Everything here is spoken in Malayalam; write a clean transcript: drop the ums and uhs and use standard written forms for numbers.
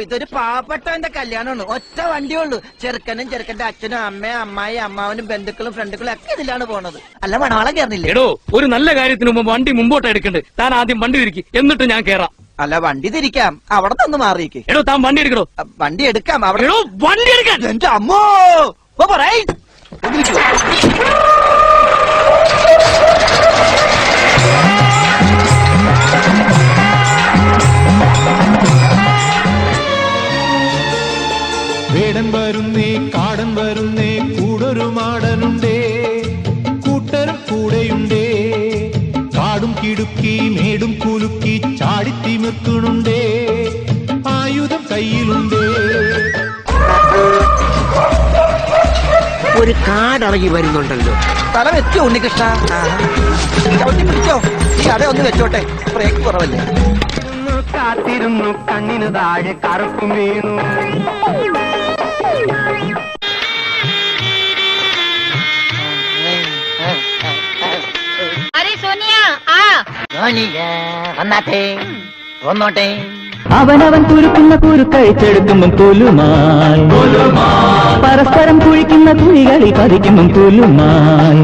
ഇതൊരു പാവപ്പെട്ടവന്റെ കല്യാണമാണ്. ഒറ്റ വണ്ടിയുള്ളൂ. ചെറുക്കനും ചെറുക്കന്റെ അച്ഛനും അമ്മയും അമ്മായി അമ്മാവനും ബന്ധുക്കളും ഫ്രണ്ടുക്കളും ഒക്കെ ഇതിലാണ് പോണത്. അല്ല മണവാളം കയറുന്നില്ലേ? എടോ, ഒരു നല്ല കാര്യത്തിന് മുമ്പ് വണ്ടി മുമ്പോട്ട് എടുക്കണ്ടേ? താൻ ആദ്യം വണ്ടി തിരിക്കും, എന്നിട്ട് ഞാൻ കേറാം. അല്ല വണ്ടി തിരിക്കാം, അവിടെ നിന്ന് മാറിയേക്ക്. എടോ, താൻ വണ്ടി എടുക്കണോ? വണ്ടി എടുക്കാം. അവിടെ എടോ, വണ്ടി എടുക്കാൻ. എന്റെ അമ്മോ പറയ്. വേടൻ വരുന്നേ, കാടൻ വരുന്നേ, കൂടൊരു മാടനുണ്ടേ, കൂട്ടരും കൂടെയുണ്ടേ, കാടും കിടുക്കി മേടും കുലുക്കി ചാടിത്തിമിർക്കണുണ്ടേ, ആയുധം കയ്യിലുണ്ടേ. ഒരു കാടിറങ്ങി വരുന്നുണ്ടല്ലോ. തല വെച്ചോ ഉണ്ണികൃഷ്ണ? ചവിട്ടി പിടിച്ചോ. ഈ അട ഒന്ന് വെച്ചോട്ടെ, ബ്രേക്ക് കുറവല്ലേ. കാത്തിരുന്നു കണ്ണിന് താഴെ കറുപ്പും വീണു. അവനവൻ കുരുക്കുന്ന കുരുക്കഴിച്ചെടുക്കുമ്പം തുലുമായി, പരസ്പരം കുഴിക്കുന്ന കുഴികളിൽ പതിക്കുമ്പം തുലുമായി.